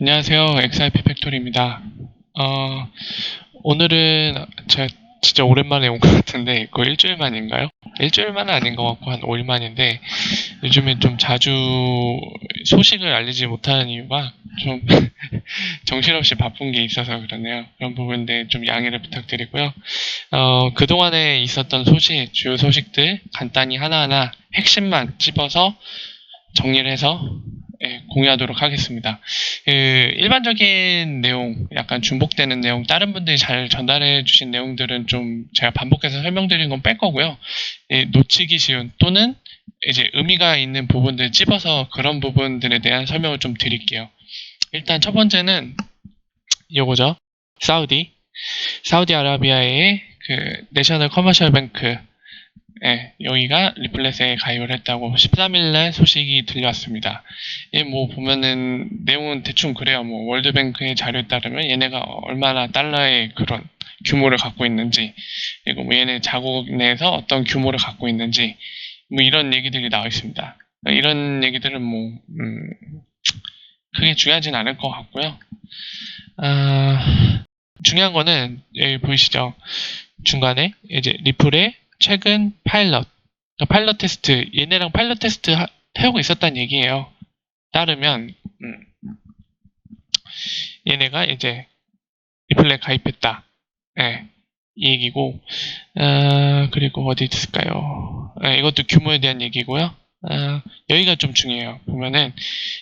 안녕하세요. XRP 팩토리입니다. 오늘은 제가 진짜 오랜만에 온 것 같은데, 거의 일주일 만인가요? 일주일만은 아닌 것 같고, 한 5일 만인데, 요즘에 좀 자주 소식을 알리지 못하는 이유가 좀 정신없이 바쁜 게 있어서 그러네요. 그런 부분들 좀 양해를 부탁드리고요. 그동안에 있었던 소식, 주요 소식들 간단히 하나하나 핵심만 찝어서 정리를 해서 공유하도록 하겠습니다. 일반적인 내용, 약간 중복되는 내용, 다른 분들이 잘 전달해 주신 내용들은 좀 제가 반복해서 설명드린 건 뺄 거고요. 놓치기 쉬운 또는 이제 의미가 있는 부분들 찝어서 그런 부분들에 대한 설명을 좀 드릴게요. 일단 첫 번째는 요거죠. 사우디아라비아의 그 내셔널 커머셜 뱅크, 여기가 리플렛에 가입을 했다고 13일날 소식이 들려왔습니다. 뭐 보면은 내용은 대충 그래요. 뭐 월드뱅크의 자료에 따르면 얘네가 얼마나 달러의 그런 규모를 갖고 있는지, 그리고 뭐 얘네 자국 내에서 어떤 규모를 갖고 있는지, 뭐 이런 얘기들이 나와 있습니다. 이런 얘기들은 뭐 크게 중요하진 않을 것 같고요. 중요한 거는 여기 보이시죠? 중간에 이제 리플의 최근 파일럿 테스트, 얘네랑 파일럿 테스트 해오고 있었다는 얘기예요. 따르면 얘네가 이제 리플에 가입했다. 네, 이 얘기고, 그리고 어디 있을까요? 이것도 규모에 대한 얘기고요. 여기가 좀 중요해요. 보면은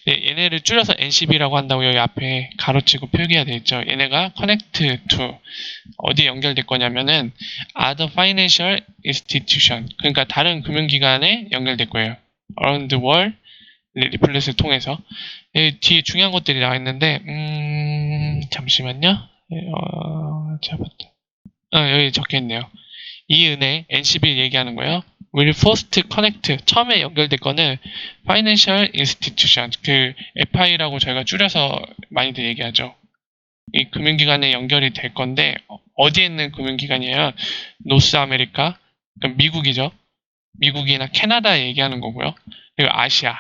얘네를 줄여서 NCB라고 한다고 여기 앞에 가로치고 표기가 되어 있죠. 얘네가 connect to 어디에 연결될 거냐면은 other financial institution, 그러니까 다른 금융기관에 연결될 거예요. around the world 리플렛을 통해서. 뒤에 중요한 것들이 나와 있는데 잠시만요. 잡았다. 여기 적혀있네요. 이 은행 NCB 얘기하는 거예요. will first connect, 처음에 연결될 거는 financial institution, 그 FI라고 저희가 줄여서 많이들 얘기하죠. 이 금융기관에 연결이 될 건데 어디에 있는 금융기관이에요? 노스 아메리카, 그러니까 미국이죠. 미국이나 캐나다 얘기하는 거고요. 그리고 아시아에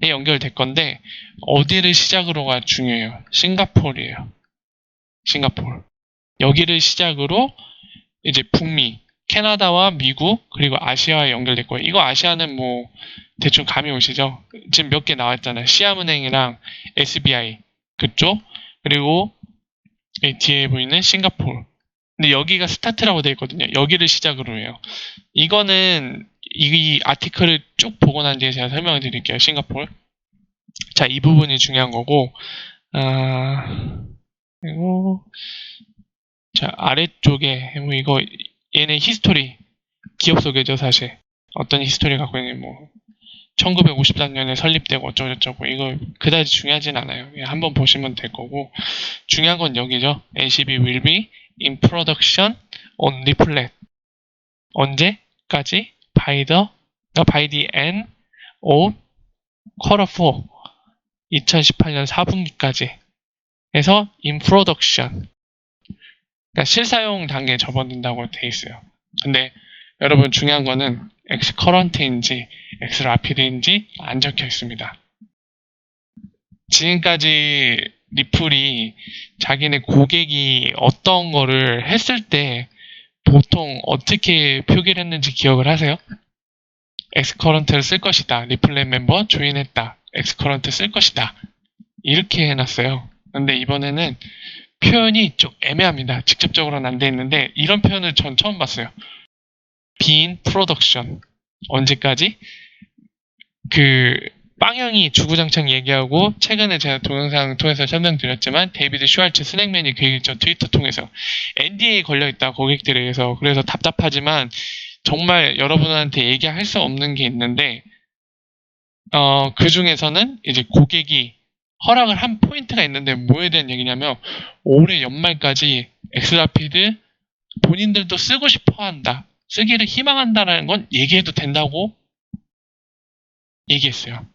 연결될 건데 어디를 시작으로가 중요해요. 싱가포르예요. 싱가포르. 여기를 시작으로 이제 북미, 캐나다와 미국, 그리고 아시아에 연결될 거예요. 이거 아시아는 뭐 대충 감이 오시죠? 지금 몇 개 나왔잖아요. 시아은행이랑 SBI 그쪽, 그리고 뒤에 보이는 싱가포르. 근데 여기가 스타트라고 되어 있거든요. 여기를 시작으로 해요. 이거는 이 아티클을 쭉 보고 난 뒤에 제가 설명을 드릴게요. 싱가포르. 자, 이 부분이 중요한 거고, 그리고 자, 아래쪽에 뭐 이거 얘네 히스토리, 기업 소개죠, 사실. 어떤 히스토리 갖고 있는 뭐 1953년에 설립되고 어쩌고저쩌고, 이거 그다지 중요하진 않아요. 한번 보시면 될 거고, 중요한 건 여기죠. NCB will be in production on leaflet. 언제까지? by the end of quarter 4. 2018년 4분기까지 해서 in production. 그러니까 실사용 단계에 접어든다고 돼 있어요. 근데 여러분 중요한 거는 X current인지 X rapid인지 안 적혀 있습니다. 지금까지 리플이 자기네 고객이 어떤 거를 했을 때 보통 어떻게 표기를 했는지 기억을 하세요? 엑스커런트를 쓸 것이다. 리플렛 멤버 조인했다. 엑스커런트 쓸 것이다. 이렇게 해놨어요. 근데 이번에는 표현이 좀 애매합니다. 직접적으로는 안 돼 있는데 이런 표현을 전 처음 봤어요. Being production. 언제까지? 그 빵형이 주구장창 얘기하고, 최근에 제가 동영상 통해서 설명드렸지만 데이비드 슈왈츠 스낵맨이 그 얘기했죠. 트위터 통해서 NDA 걸려있다, 고객들에 의해서. 그래서 답답하지만 정말 여러분한테 얘기할 수 없는 게 있는데, 그 중에서는 이제 고객이 허락을 한 포인트가 있는데 뭐에 대한 얘기냐면, 올해 연말까지 엑스라피드 본인들도 쓰고 싶어 한다, 쓰기를 희망한다라는 건 얘기해도 된다고 얘기했어요.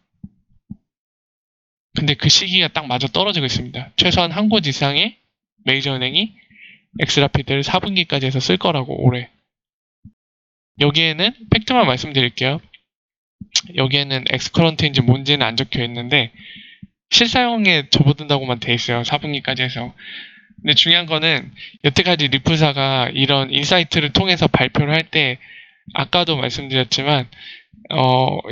근데 그 시기가 딱 맞아 떨어지고 있습니다. 최소한 한 곳 이상의 메이저 은행이 엑스라피드를 4분기까지 해서 쓸 거라고, 올해. 여기에는 팩트만 말씀드릴게요. 여기에는 엑스커런트인지 뭔지는 안 적혀 있는데 실사용에 접어든다고만 돼 있어요. 4분기까지 해서. 근데 중요한 거는 여태까지 리플사가 이런 인사이트를 통해서 발표를 할 때 아까도 말씀드렸지만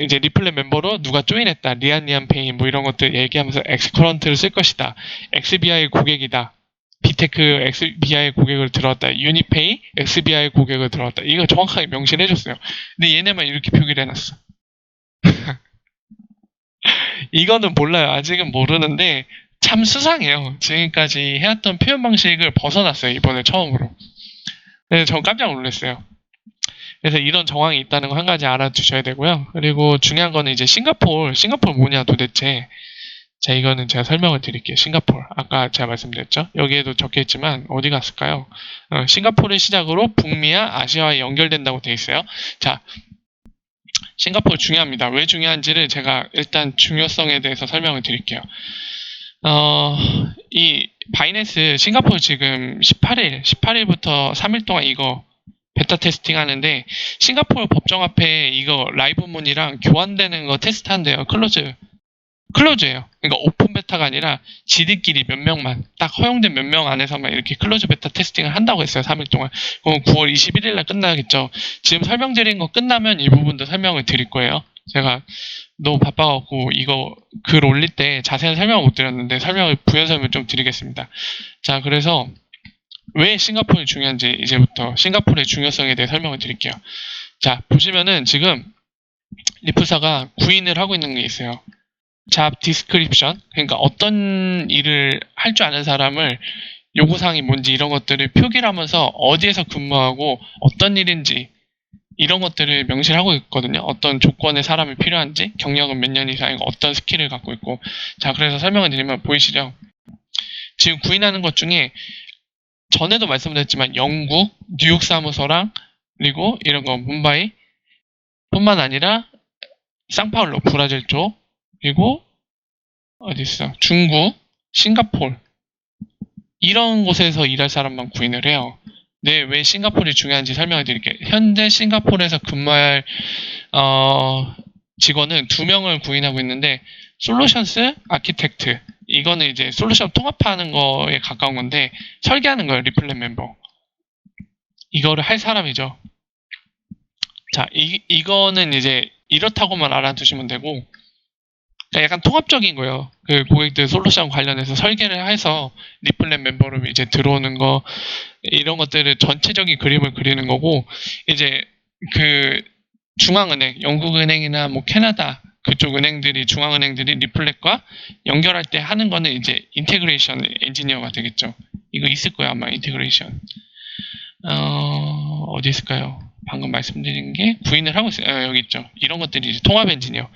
이제 리플렛 멤버로 누가 조인했다, 리안 페이 뭐 이런 것들 얘기하면서 엑스커런트를 쓸 것이다, XBI 고객이다, 비테크 XBI 고객을 들어왔다, 유니페이 XBI 고객을 들어왔다. 이거 정확하게 명시를 해줬어요. 근데 얘네만 이렇게 표기를 해놨어. 이거는 몰라요. 아직은 모르는데 참 수상해요. 지금까지 해왔던 표현 방식을 벗어났어요. 이번에 처음으로. 그래서 전 깜짝 놀랐어요. 그래서 이런 정황이 있다는 거 한 가지 알아두셔야 되고요. 그리고 중요한 거는 이제 싱가포르 뭐냐 도대체. 자, 이거는 제가 설명을 드릴게요. 싱가포르. 아까 제가 말씀드렸죠? 여기에도 적혀 있지만 어디 갔을까요? 싱가포르를 시작으로 북미와 아시아와 연결된다고 되어 있어요. 자, 싱가포르 중요합니다. 왜 중요한지를 제가 일단 중요성에 대해서 설명을 드릴게요. 이 바이낸스 싱가포르 지금 18일부터 3일 동안 이거 베타 테스팅 하는데 싱가포르 법정 앞에 이거 라이브 문이랑 교환되는 거 테스트 한대요. 클로즈예요. 그러니까 오픈 베타가 아니라 지들끼리 몇 명만, 딱 허용된 몇 명 안에서만 이렇게 클로즈 베타 테스팅을 한다고 했어요. 3일 동안. 그럼 9월 21일 날 끝나겠죠. 지금 설명드린 거 끝나면 이 부분도 설명을 드릴 거예요. 제가 너무 바빠갖고 이거 글 올릴 때 자세한 설명을 못 드렸는데 부연 설명 좀 드리겠습니다. 자, 그래서 왜 싱가포르이 중요한지 이제부터 싱가포르의 중요성에 대해 설명을 드릴게요. 자, 보시면은 지금 리플사가 구인을 하고 있는 게 있어요. 잡 디스크립션, 그러니까 어떤 일을 할 줄 아는 사람을 요구사항이 뭔지 이런 것들을 표기를 하면서 어디에서 근무하고 어떤 일인지 이런 것들을 명시를 하고 있거든요. 어떤 조건의 사람이 필요한지, 경력은 몇 년 이상이고 어떤 스킬을 갖고 있고. 자, 그래서 설명을 드리면 보이시죠? 지금 구인하는 것 중에 전에도 말씀드렸지만 영국, 뉴욕 사무소랑 그리고 이런 거 뭄바이 뿐만 아니라 상파울로 브라질 쪽 그리고 어디 있어? 중국, 싱가포르 이런 곳에서 일할 사람만 구인을 해요. 네, 왜 싱가포르이 중요한지 설명을 드릴게요. 현재 싱가포르에서 근무할 직원은 2명을 구인하고 있는데 솔루션스 아키텍트 이거는 이제 솔루션 통합하는 거에 가까운 건데 설계하는 거예요. 리플렛 멤버 이거를 할 사람이죠. 자, 이거는 이제 이렇다고만 알아두시면 되고 그러니까 약간 통합적인 거예요. 그 고객들 솔루션 관련해서 설계를 해서 리플렛 멤버로 이제 들어오는 거 이런 것들을 전체적인 그림을 그리는 거고 이제 그 중앙은행, 영국은행이나 뭐 캐나다 그쪽 은행들이 중앙은행들이 리플렛과 연결할 때 하는 거는 이제 인테그레이션 엔지니어가 되겠죠. 이거 있을 거예요 아마 인테그레이션. 어디 있을까요? 방금 말씀드린 게 구인을 하고 있어요. 여기 있죠. 이런 것들이 이제 통합 엔지니어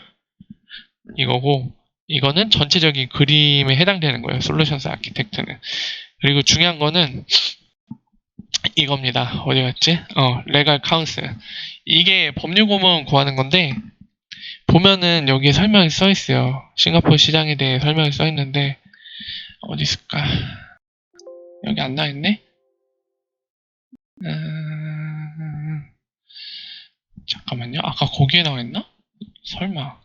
이거고 이거는 전체적인 그림에 해당되는 거예요. 솔루션스 아키텍트는. 그리고 중요한 거는 이겁니다. 어디 갔지? 레갈 카운슬. 이게 법률고문 구하는 건데 보면은 여기에 설명이 써 있어요. 싱가포르 시장에 대해 설명이 써 있는데 어디 있을까? 여기 안 나와 있네? 잠깐만요. 아까 거기에 나와 있나? 설마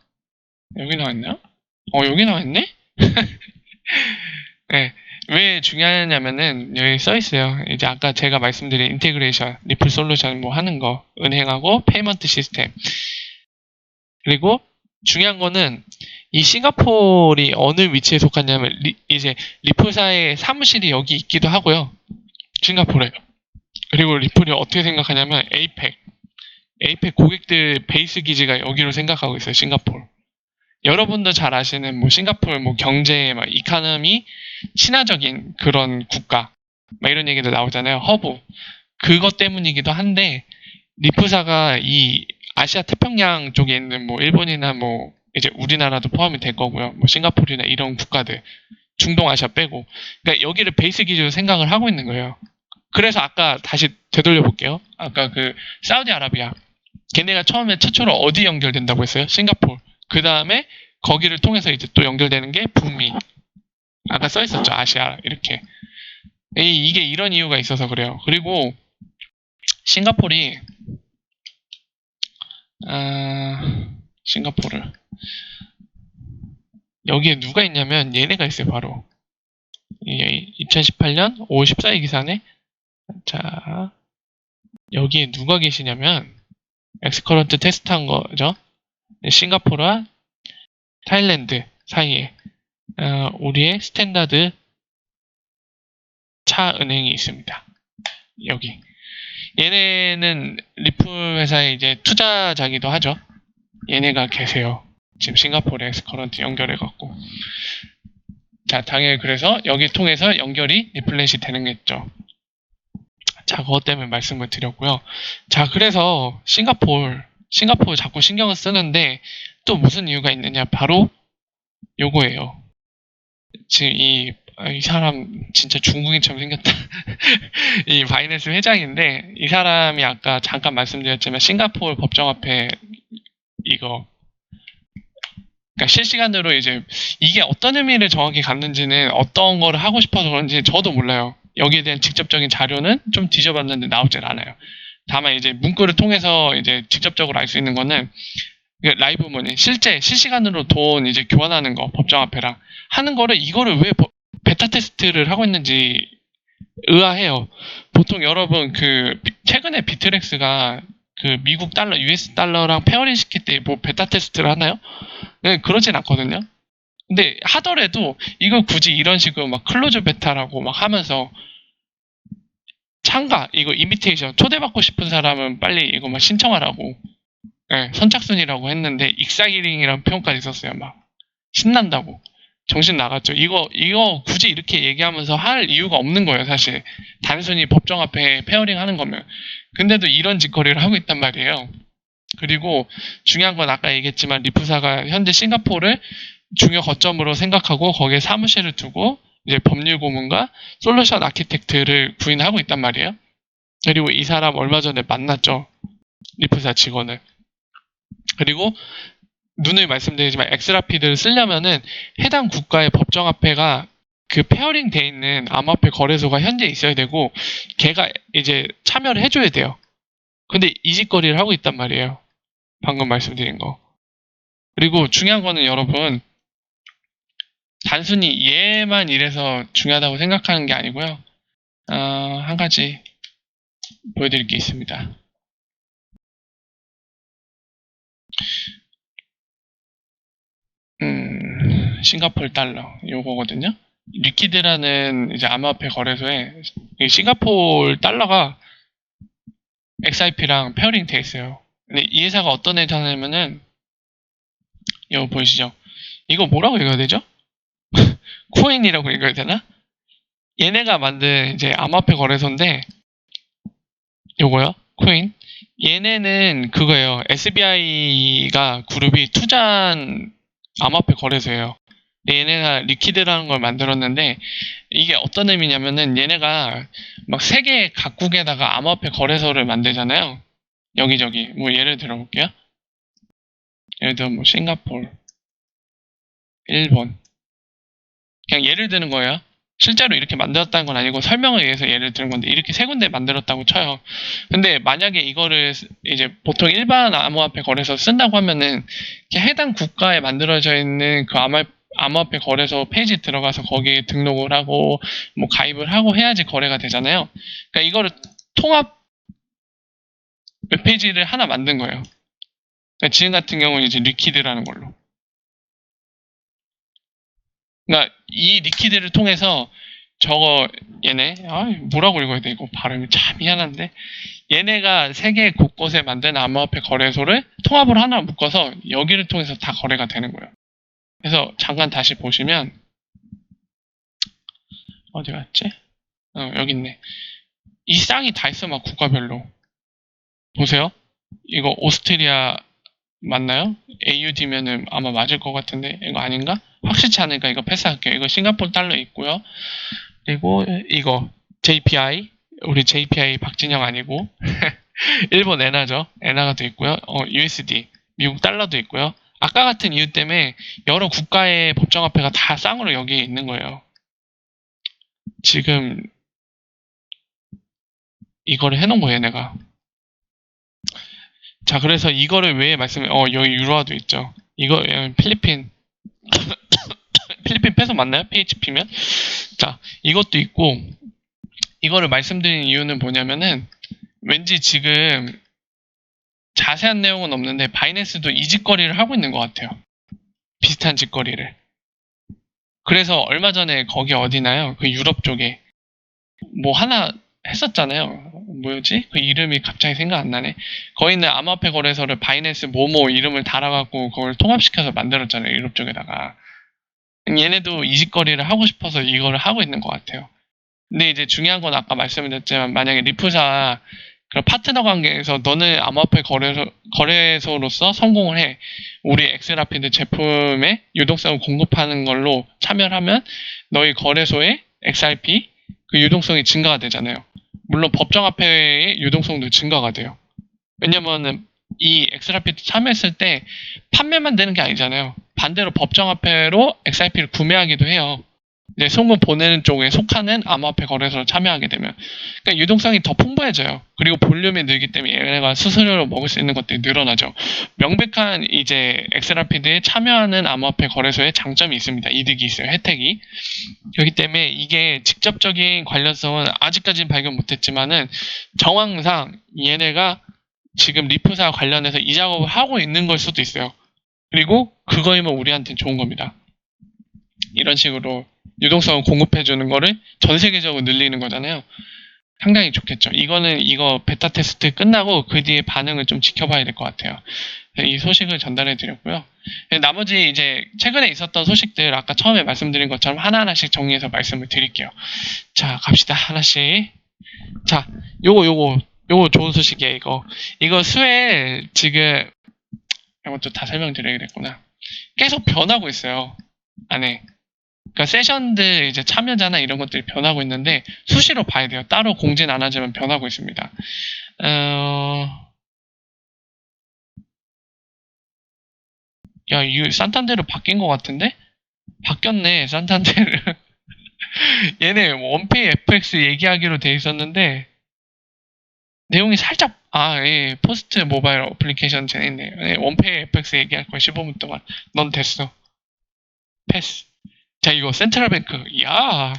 여기 나와 있나요? 여기 나와 있네? 네. 왜 중요하냐면은 여기 써 있어요. 이제 아까 제가 말씀드린 인테그레이션, 리플 솔루션 뭐 하는 거, 은행하고 페이먼트 시스템. 그리고 중요한 거는 이 싱가포르이 어느 위치에 속하냐면 이제 리플사의 사무실이 여기 있기도 하고요. 싱가포르에. 그리고 리플이 어떻게 생각하냐면 에이펙 고객들 베이스 기지가 여기로 생각하고 있어요. 싱가포르. 여러분도 잘 아시는 뭐 싱가포르 뭐 경제 막 이카노미 친화적인 그런 국가 막 이런 얘기도 나오잖아요. 허브 그것 때문이기도 한데 리프사가 이 아시아 태평양 쪽에 있는 뭐 일본이나 뭐 이제 우리나라도 포함이 될 거고요. 뭐 싱가포르나 이런 국가들 중동 아시아 빼고 그러니까 여기를 베이스 기준으로 생각을 하고 있는 거예요. 그래서 아까 다시 되돌려 볼게요. 아까 그 사우디아라비아 걔네가 처음에 최초로 어디 연결된다고 했어요? 싱가포르. 그 다음에 거기를 통해서 이제 또 연결되는 게 북미. 아까 써 있었죠. 아시아 이렇게. 이게 이런 이유가 있어서 그래요. 그리고 싱가포르이 싱가포르 여기에 누가 있냐면 얘네가 있어요. 바로 2018년 5월 14일 기사네. 자, 여기에 누가 계시냐면 엑스커런트 테스트한 거죠. 싱가포르와 타일랜드 사이에 우리의 스탠다드 차 은행이 있습니다. 여기 얘네는 리플 회사의 이제 투자자기도 하죠. 얘네가 계세요. 지금 싱가포르에 엑스커런트 연결해갖고. 자, 당연히 그래서 여기 통해서 연결이 리플렛이 되는겠죠. 자, 그것 때문에 말씀을 드렸고요. 자, 그래서 싱가포르 자꾸 신경을 쓰는데 또 무슨 이유가 있느냐? 바로 요거예요. 지금 이 사람 진짜 중국인처럼 생겼다. 이 바이낸스 회장인데 이 사람이 아까 잠깐 말씀드렸지만 싱가포르 법정 앞에 이거 그러니까 실시간으로 이제 이게 어떤 의미를 정확히 갖는지는 어떤 거를 하고 싶어서 그런지 저도 몰라요. 여기에 대한 직접적인 자료는 좀 뒤져봤는데 나오질 않아요. 다만 이제 문구를 통해서 이제 직접적으로 알 수 있는 거는 라이브 머니 실제 실시간으로 돈 이제 교환하는 거 법정 앞에랑 하는 거를 이거를 왜 베타 테스트를 하고 있는지 의아해요. 보통 여러분 그 최근에 비트렉스가 그 미국 달러, US 달러랑 페어링 시킬 때 뭐 베타 테스트를 하나요? 네, 그러진 않거든요. 근데 하더라도 이걸 굳이 이런 식으로 막 클로즈 베타라고 막 하면서 참가 이거 이미테이션 초대받고 싶은 사람은 빨리 이거 막 신청하라고 네, 선착순이라고 했는데 익사기링이라는 표현까지 썼어요. 막 신난다고 정신 나갔죠. 이거 굳이 이렇게 얘기하면서 할 이유가 없는 거예요. 사실 단순히 법정 앞에 페어링 하는 거면 근데도 이런 짓거리를 하고 있단 말이에요. 그리고 중요한 건 아까 얘기했지만 리프사가 현재 싱가포르를 중요 거점으로 생각하고 거기에 사무실을 두고 이제 법률 고문과 솔루션 아키텍트를 구인하고 있단 말이에요. 그리고 이 사람 얼마 전에 만났죠. 리프사 직원을. 그리고 눈을 말씀드리지만 엑스라피드를 쓰려면은 해당 국가의 법정화폐가 그 페어링 돼 있는 암호화폐 거래소가 현재 있어야 되고 걔가 이제 참여를 해줘야 돼요. 근데 이 짓거리를 하고 있단 말이에요. 방금 말씀드린 거. 그리고 중요한 거는 여러분 단순히 얘만 이래서 중요하다고 생각하는 게 아니고요. 한 가지 보여드릴 게 있습니다. 싱가포르 달러 요거거든요. 리퀴드라는 이제 암호화폐 거래소에 싱가포르 달러가 XRP랑 페어링 돼 있어요. 근데 이 회사가 어떤 회사냐면은 이거 보이시죠? 이거 뭐라고 읽어야 되죠? 코인이라고 읽어야 되나? 얘네가 만든 이제 암호화폐 거래소인데 요거요? 코인? 얘네는 그거예요. SBI가 그룹이 투자한 암호화폐 거래소예요. 얘네가 리퀴드라는 걸 만들었는데 이게 어떤 의미냐면은 얘네가 막 세계 각국에다가 암호화폐 거래소를 만들잖아요. 여기저기 뭐 예를 들어 볼게요. 예를 들어 뭐 싱가포르, 일본 그냥 예를 드는 거예요. 실제로 이렇게 만들었다는 건 아니고 설명을 위해서 예를 드는 건데 이렇게 세 군데 만들었다고 쳐요. 근데 만약에 이거를 이제 보통 일반 암호화폐 거래소 쓴다고 하면은 해당 국가에 만들어져 있는 그 암호화폐 거래소 페이지 들어가서 거기에 등록을 하고 뭐 가입을 하고 해야지 거래가 되잖아요. 그러니까 이거를 통합 웹페이지를 하나 만든 거예요. 그러니까 지금 같은 경우는 이제 리퀴드라는 걸로. 그러니까 이 리퀴드를 통해서 저거 얘네 뭐라고 읽어야 돼 이거 발음이 참 희한한데 얘네가 세계 곳곳에 만든 암호화폐 거래소를 통합을 하나 묶어서 여기를 통해서 다 거래가 되는 거예요. 그래서 잠깐 다시 보시면 어디 갔지? 여기 있네. 이 쌍이 다 있어 막 국가별로. 보세요. 이거 오스트리아 맞나요? AUD면은 아마 맞을 것 같은데 이거 아닌가? 확실치 않으니까 이거 패스할게요. 이거 싱가포르 달러 있고요. 그리고 이거 JPI 우리 JPI 박진영 아니고 일본 엔화죠. 엔화가 돼 있고요. USD 미국 달러도 있고요. 아까 같은 이유 때문에 여러 국가의 법정화폐가 다 쌍으로 여기에 있는 거예요. 지금 이거를 해놓은 거예요, 내가. 자, 그래서 이거를 왜 여기 유로화도 있죠. 이거 필리핀 웹에서 맞나요? PHP면? 자, 이것도 있고, 이거를 말씀드린 이유는 뭐냐면은, 왠지 지금 자세한 내용은 없는데, 바이낸스도 이 짓거리를 하고 있는 것 같아요. 비슷한 짓거리를. 그래서 얼마 전에 거기 어디나요? 그 유럽 쪽에 뭐 하나 했었잖아요. 뭐였지? 그 이름이 갑자기 생각 안 나네. 거기 있는 암호화폐 거래소를 바이낸스 모모 이름을 달아갖고 그걸 통합시켜서 만들었잖아요. 유럽 쪽에다가. 얘네도 이 짓거리를 하고 싶어서 이거를 하고 있는 것 같아요. 근데 이제 중요한 건 아까 말씀드렸지만 만약에 리프사 그 파트너 관계에서 너는 암호화폐 거래소로서 성공을 해. 우리 엑스라피드 제품의 유동성을 공급하는 걸로 참여를 하면 너희 거래소의 XRP 그 유동성이 증가가 되잖아요. 물론 법정화폐의 유동성도 증가가 돼요. 왜냐면은 이 XRP 참여했을 때 판매만 되는 게 아니잖아요. 반대로 법정화폐로 XRP를 구매하기도 해요. 이제 송금 보내는 쪽에 속하는 암호화폐 거래소로 참여하게 되면 그러니까 유동성이 더 풍부해져요. 그리고 볼륨이 늘기 때문에 얘네가 수수료로 먹을 수 있는 것들이 늘어나죠. 명백한 이제 엑스라피드에 참여하는 암호화폐 거래소에 장점이 있습니다. 이득이 있어요. 혜택이. 그렇기 때문에 이게 직접적인 관련성은 아직까지는 발견 못했지만은 정황상 얘네가 지금 리프사 관련해서 이 작업을 하고 있는 걸 수도 있어요. 그리고 그거이면 우리한테는 좋은 겁니다. 이런 식으로 유동성을 공급해주는 거를 전 세계적으로 늘리는 거잖아요. 상당히 좋겠죠. 이거 베타 테스트 끝나고 그 뒤에 반응을 좀 지켜봐야 될 것 같아요. 이 소식을 전달해 드렸고요. 나머지 이제 최근에 있었던 소식들 아까 처음에 말씀드린 것처럼 하나하나씩 정리해서 말씀을 드릴게요. 자, 갑시다. 하나씩. 자, 요거 좋은 소식이에요. 이거 스웰 지금 이것도 다 설명드려야겠구나. 계속 변하고 있어요. 안에. 그러니까 세션들 이제 참여자나 이런 것들이 변하고 있는데 수시로 봐야 돼요. 따로 공지는 안 하지만 변하고 있습니다. 야, 이 산탄데르 바뀐 것 같은데? 바뀌었네, 산탄데르. 얘네 원페이 FX 얘기하기로 돼 있었는데 내용이 살짝 예, 포스트 모바일 어플리케이션 재있네요. 예, 원페이 FX 얘기할 거야 15분 동안. 넌 됐어. 패스. 자, 이거 센트럴뱅크. 이야,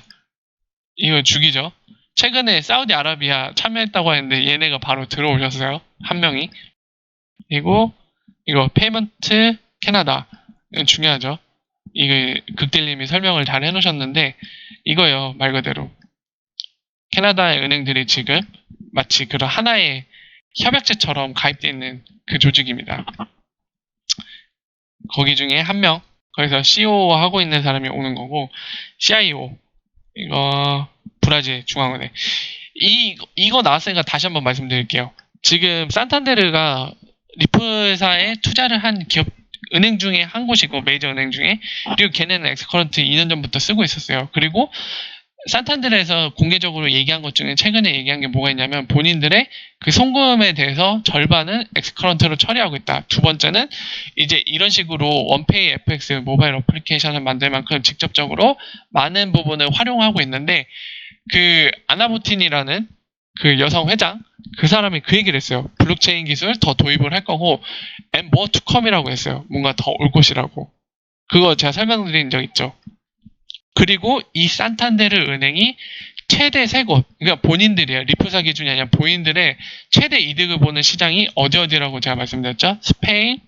이거 죽이죠. 최근에 사우디아라비아 참여했다고 했는데 얘네가 바로 들어오셨어요. 한 명이. 그리고 이거 페이먼트 캐나다. 이건 중요하죠. 이게 극딜님이 설명을 잘 해놓으셨는데 이거요, 말 그대로. 캐나다의 은행들이 지금 마치 그런 하나의 협약체처럼 가입되어 있는 그 조직입니다. 거기 중에 한 명, 거기서 CEO 하고 있는 사람이 오는 거고, CIO, 이거 브라질 중앙은행. 이거 나왔으니까 다시 한번 말씀드릴게요. 지금 산탄데르가 리프사에 투자를 한 기업 은행 중에 한 곳이고 메이저 은행 중에, 그리고 걔네는 엑스커런트 2년 전부터 쓰고 있었어요. 그리고 산탄데르에서 공개적으로 얘기한 것 중에 최근에 얘기한 게 뭐가 있냐면 본인들의 그 송금에 대해서 절반은 엑스커런트로 처리하고 있다. 두 번째는 이제 이런 식으로 원페이 FX 모바일 어플리케이션을 만들 만큼 직접적으로 많은 부분을 활용하고 있는데 그 아나부틴이라는 그 여성 회장 그 사람이 그 얘기를 했어요. 블록체인 기술 더 도입을 할 거고 and more to come이라고 했어요. 뭔가 더 올 것이라고. 그거 제가 설명드린 적 있죠. 그리고 이 산탄데르 은행이 최대 세 곳, 그러니까 본인들이에요. 리프사 기준이 아니라 본인들의 최대 이득을 보는 시장이 어디라고 제가 말씀드렸죠? 스페인,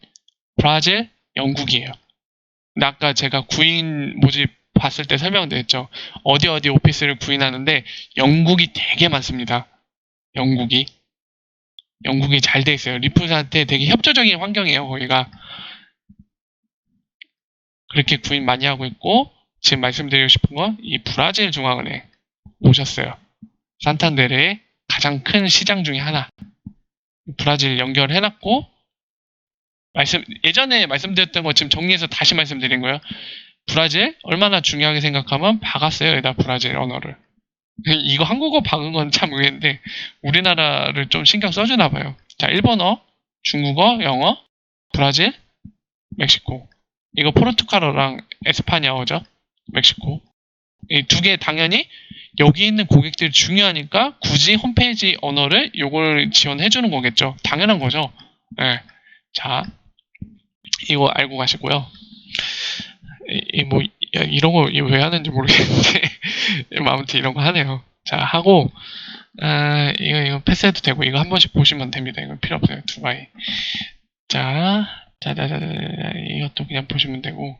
브라질, 영국이에요. 근데 아까 제가 구인 모집 봤을 때 설명드렸죠. 어디 오피스를 구인하는데 영국이 되게 많습니다. 영국이 잘 돼 있어요. 리프사한테 되게 협조적인 환경이에요. 거기가. 그렇게 구인 많이 하고 있고 지금 말씀드리고 싶은 건 이 브라질 중앙은행 오셨어요. 산탄데르의 가장 큰 시장 중에 하나. 브라질 연결해놨고 예전에 말씀드렸던 거 지금 정리해서 다시 말씀드린 거예요. 브라질 얼마나 중요하게 생각하면 박았어요. 여기다 브라질 언어를. 이거 한국어 박은 건 참 의외인데 우리나라를 좀 신경 써주나 봐요. 자, 일본어, 중국어, 영어, 브라질, 멕시코. 이거 포르투갈어랑 에스파냐어죠. 멕시코. 이 두 개 당연히 여기 있는 고객들이 중요하니까 굳이 홈페이지 언어를 요걸 지원해 주는 거겠죠. 당연한 거죠. 네. 자, 이거 알고 가시고요. 야, 이런 거 왜 하는지 모르겠는데 아무튼 이런 거 하네요. 자, 하고 이거 패스해도 되고 이거 한 번씩 보시면 됩니다. 이건 필요 없어요. 두바이. 자, 자자자자 이것도 그냥 보시면 되고.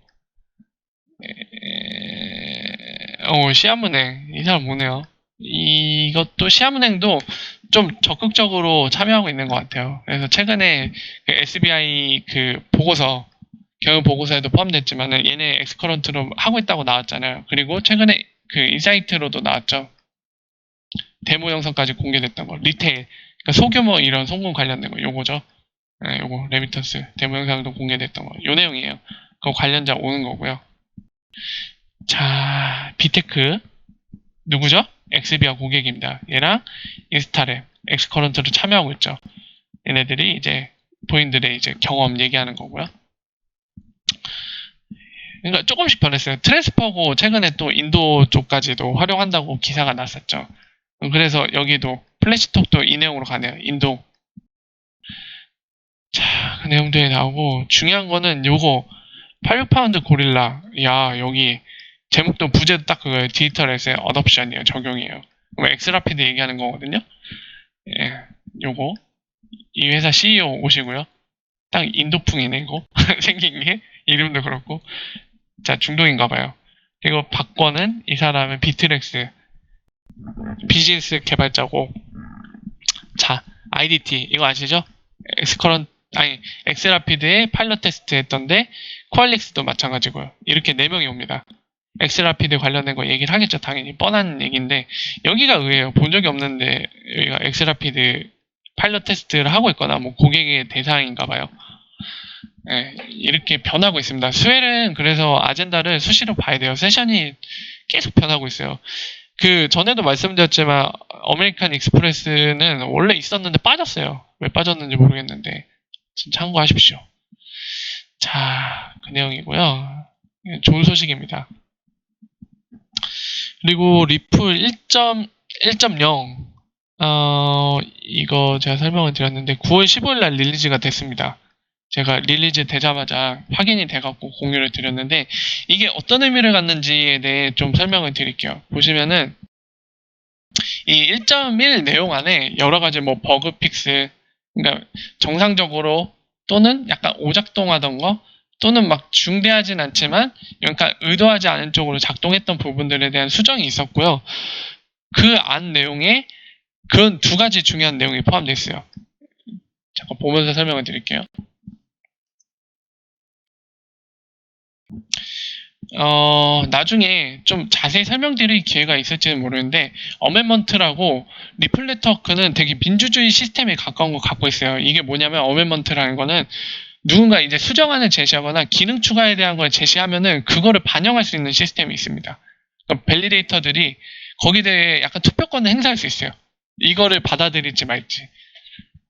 시아문행 이 사람 뭐네요. 이것도 시아문행도 좀 적극적으로 참여하고 있는 것 같아요. 그래서 최근에 그 SBI 그 보고서 경영 보고서에도 포함됐지만은 얘네 엑스커런트로 하고 있다고 나왔잖아요. 그리고 최근에 그 인사이트로도 나왔죠. 데모 영상까지 공개됐던 거. 리테일, 그러니까 소규모 이런 송금 관련된 거 요거죠. 네, 요거 레미턴스 데모 영상도 공개됐던 거. 요 내용이에요. 그거 관련자 오는 거고요. 자, 비테크 누구죠? 엑스비아 고객입니다. 얘랑 인스타랩, 엑스커런트로 참여하고 있죠. 얘네들이 이제 본인들의 이제 경험 얘기하는 거고요. 그러니까 조금씩 변했어요. 트랜스퍼고 최근에 또 인도 쪽까지도 활용한다고 기사가 났었죠. 그래서 여기도 플래시톡도 이 내용으로 가네요. 인도. 자, 그 내용들이 나오고 중요한 거는 요거 86파운드 고릴라. 야, 여기 제목도 부제도 딱 그거예요. 디지털 에셋 어답션이에요. 적용이에요. 그럼 엑스라피드 얘기하는 거거든요. 예, 요거 이 회사 CEO 오시고요. 딱 인도풍이네 이거 생긴 게 이름도 그렇고. 자, 중동인가 봐요. 그리고 박권은 이 사람은 비트렉스 비즈니스 개발자고. 자, IDT 이거 아시죠? 엑스라피드의 파일럿 테스트 했던데 코알릭스도 마찬가지고요. 이렇게 4명이 옵니다. 엑스라피드 관련된 거 얘기를 하겠죠. 당연히 뻔한 얘기인데 여기가 의외예요. 본 적이 없는데 여기가 엑스라피드 파일럿 테스트를 하고 있거나 뭐 고객의 대상인가 봐요. 네, 이렇게 변하고 있습니다. 스웰은 그래서 아젠다를 수시로 봐야 돼요. 세션이 계속 변하고 있어요. 그 전에도 말씀드렸지만 어메리칸 익스프레스는 원래 있었는데 빠졌어요. 왜 빠졌는지 모르겠는데 참고하십시오. 자, 그 내용이고요. 좋은 소식입니다. 그리고 리플 1.0 이거 제가 설명을 드렸는데 9월 15일 날 릴리즈가 됐습니다. 제가 릴리즈 되자마자 확인이 돼갖고 공유를 드렸는데 이게 어떤 의미를 갖는지에 대해 좀 설명을 드릴게요. 보시면은 이 1.1 내용 안에 여러 가지 뭐 버그 픽스, 그러니까 정상적으로 또는 약간 오작동하던 거 또는 막 중대하진 않지만 그러니까 의도하지 않은 쪽으로 작동했던 부분들에 대한 수정이 있었고요. 그 안 내용에 그런 두 가지 중요한 내용이 포함되어 있어요. 잠깐 보면서 설명을 드릴게요. 나중에 좀 자세히 설명드릴 기회가 있을지는 모르는데, 어멘먼트라고 리플레터크는 되게 민주주의 시스템에 가까운 거 갖고 있어요. 이게 뭐냐면, 어멘먼트라는 거는 누군가 이제 수정안을 제시하거나 기능 추가에 대한 걸 제시하면은 그거를 반영할 수 있는 시스템이 있습니다. 그러니까 밸리데이터들이 거기에 대해 약간 투표권을 행사할 수 있어요. 이거를 받아들일지 말지.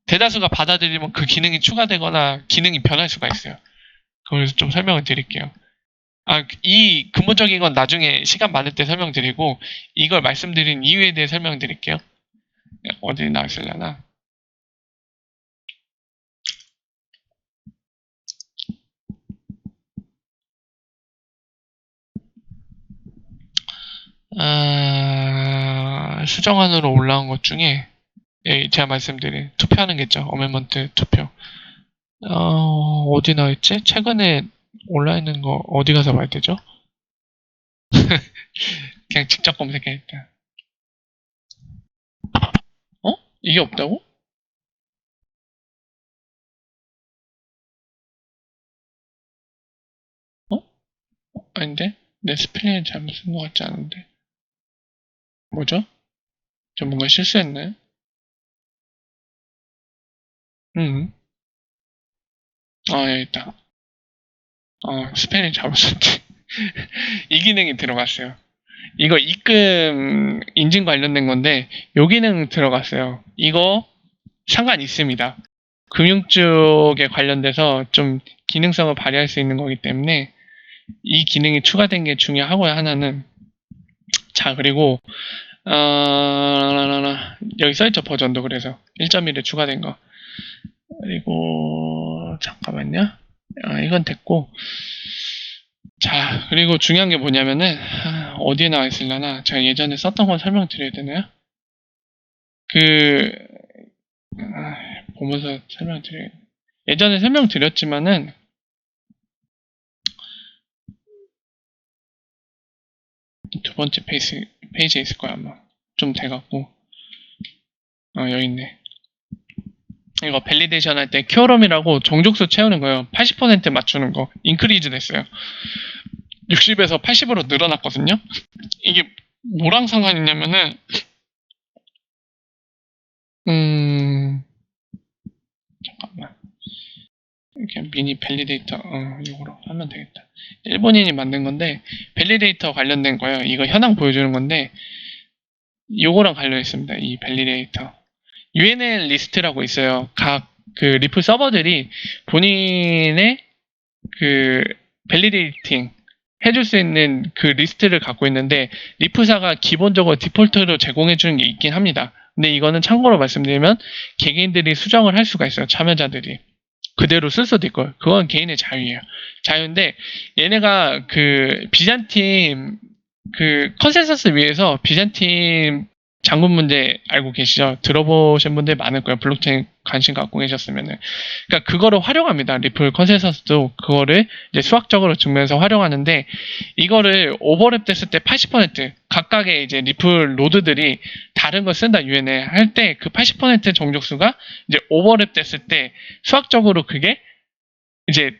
대다수가 받아들이면 그 기능이 추가되거나 기능이 변할 수가 있어요. 그래서 좀 설명을 드릴게요. 이 근본적인 건 나중에 시간 많을 때 설명드리고 이걸 말씀드린 이유에 대해 설명드릴게요. 어디 나왔을려나? 수정안으로 올라온 것 중에 제가 말씀드린 투표하는 게 있죠. 어메먼트 투표. 어디 나와있지? 최근에 올라있는 거 어디 가서 봐야 되죠? 그냥 직접 검색해야겠다. 이게 없다고? 어? 아닌데? 내 스펠링 잘못 쓴 것 같지 않은데. 뭐죠? 저 뭔가 실수했네. 여기 있다. 스펠링 잘못 썼지. 이 기능이 들어갔어요. 이거 입금 인증 관련된 건데, 요 기능 들어갔어요. 이거 상관 있습니다. 금융 쪽에 관련돼서 좀 기능성을 발휘할 수 있는 거기 때문에 이 기능이 추가된 게 중요하고요. 하나는 자, 그리고 여기 써있죠. 버전도. 그래서 1.1에 추가된 거. 그리고 잠깐만요. 이건 됐고 자, 그리고 중요한 게 뭐냐면은, 어디에 나와 있으려나? 제가 예전에 썼던 건 설명드려야 되나요? 보면서 설명드려요. 예전에 설명드렸지만은, 두 번째 페이지에 있을 거야, 아마. 좀 돼갖고. 여기 있네. 이거 밸리데이션 할 때 큐어럼이라고 정족수 채우는 거예요. 80% 맞추는 거. 인크리즈 됐어요. 60에서 80으로 늘어났거든요. 이게 뭐랑 상관이 있냐면은, 잠깐만. 이렇게 미니 밸리데이터, 이거로 하면 되겠다. 일본인이 만든 건데, 밸리데이터 관련된 거예요. 이거 현황 보여주는 건데, 요거랑 관련 있습니다. 이 밸리데이터. UNL 리스트라고 있어요. 각 그 리플 서버들이 본인의 그 밸리데이팅 해줄 수 있는 그 리스트를 갖고 있는데, 리프사가 기본적으로 디폴트로 제공해주는 게 있긴 합니다. 근데 이거는 참고로 말씀드리면 개개인들이 수정을 할 수가 있어요. 참여자들이. 그대로 쓸 수도 있고요. 그건 개인의 자유예요. 자유인데, 얘네가 그 비잔팀 그 컨센서스 위에서 비잔팀 장군 문제 알고 계시죠? 들어보신 분들 많을 거예요. 블록체인 관심 갖고 계셨으면은. 그러니까 그거를 활용합니다. 리플 컨센서스도 그거를 이제 수학적으로 증명해서 활용하는데, 이거를 오버랩 됐을 때 80% 각각의 이제 리플 노드들이 다른 걸 쓴다 UN에 할 때 그 80% 정족수가 이제 오버랩 됐을 때 수학적으로 그게 이제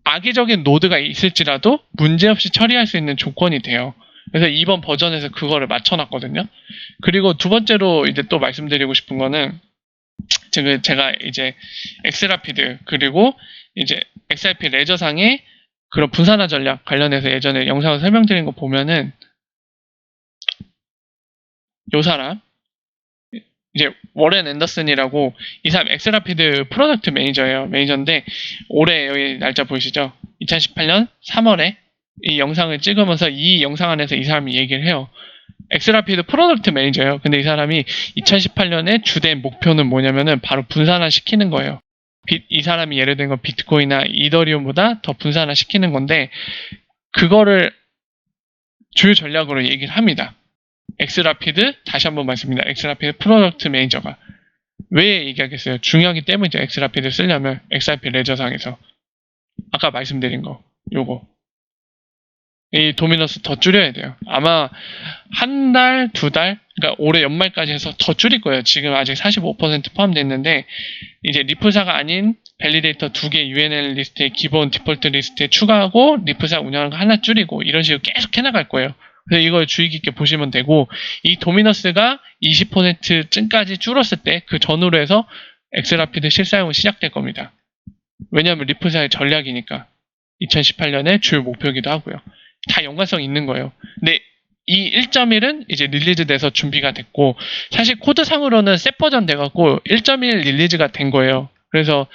악의적인 노드가 있을지라도 문제없이 처리할 수 있는 조건이 돼요. 그래서 이번 버전에서 그거를 맞춰놨거든요. 그리고 두 번째로 이제 또 말씀드리고 싶은 거는, 제가 이제 엑스라피드 그리고 이제 XRP 레저상의 그런 분산화 전략 관련해서 예전에 영상을 설명드린 거 보면은, 요 사람 이제 워렌 앤더슨이라고, 이 사람 엑스라피드 프로덕트 매니저인데 올해 여기 날짜 보이시죠? 2018년 3월에 이 영상을 찍으면서 이 영상 안에서 이 사람이 얘기를 해요. 엑스라피드 프로덕트 매니저예요. 근데 이 사람이 2018년에 주된 목표는 뭐냐면은 바로 분산화 시키는 거예요. 이 사람이 예를 든 건 비트코인이나 이더리움보다 더 분산화 시키는 건데, 그거를 주요 전략으로 얘기를 합니다. 엑스라피드, 다시 한번 말씀드립니다. 엑스라피드 프로덕트 매니저가. 왜 얘기하겠어요? 중요하기 때문이죠. 엑스라피드 쓰려면 XRP 레저상에서 아까 말씀드린 거 요거 이 도미너스 더 줄여야 돼요. 아마 한 달, 두 달, 그러니까 올해 연말까지 해서 더 줄일 거예요. 지금 아직 45% 포함되어 있는데, 이제 리플사가 아닌 밸리데이터 2개 UNL 리스트에 기본 디폴트 리스트에 추가하고 리플사 운영하는 거 하나 줄이고 이런 식으로 계속 해나갈 거예요. 그래서 이걸 주의 깊게 보시면 되고, 이 도미너스가 20%쯤까지 줄었을 때 그 전후로 해서 엑스라피드 실사용은 시작될 겁니다. 왜냐하면 리플사의 전략이니까. 2018년에 주요 목표이기도 하고요. 다 연관성 있는 거예요. 근데 이 1.1은 이제 릴리즈 돼서 준비가 됐고, 사실 코드상으로는 셋 버전 돼갖고 1.1 릴리즈가 된 거예요. 그래서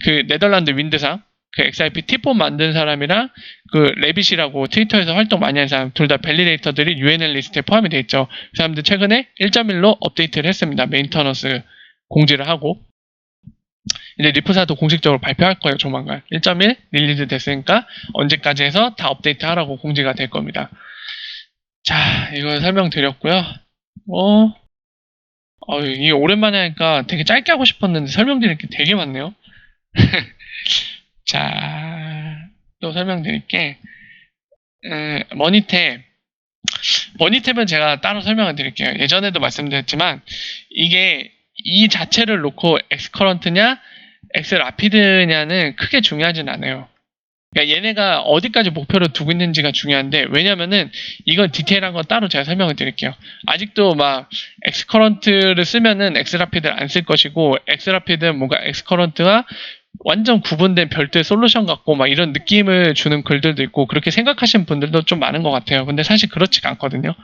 그 네덜란드 윈드상 그 XRP T4 만든 사람이랑 그 레빗이라고 트위터에서 활동 많이 하는 사람 둘 다 밸리데이터들이 UNL 리스트에 포함이 돼 있죠. 그 사람들 최근에 1.1로 업데이트를 했습니다. 메인터넌스 공지를 하고. 이제 리프사도 공식적으로 발표할 거예요. 조만간 1.1 릴리즈 됐으니까 언제까지 해서 다 업데이트 하라고 공지가 될 겁니다. 자, 이거 설명드렸고요. 이게 오랜만에 하니까 되게 짧게 하고 싶었는데 설명드릴 게 되게 많네요. 자, 또 설명드릴게. 머니탭은 제가 따로 설명을 드릴게요. 예전에도 말씀드렸지만 이게 이 자체를 놓고 엑스커런트냐 엑스라피드냐는 크게 중요하진 않아요. 그러니까 얘네가 어디까지 목표를 두고 있는지가 중요한데, 왜냐면은 이건 디테일한 건 따로 제가 설명을 드릴게요. 아직도 막 엑스커런트를 쓰면은 엑스라피드를 안 쓸 것이고, 엑스라피드는 뭔가 엑스커런트와 완전 구분된 별도의 솔루션 같고 막 이런 느낌을 주는 글들도 있고, 그렇게 생각하시는 분들도 좀 많은 것 같아요. 근데 사실 그렇지가 않거든요.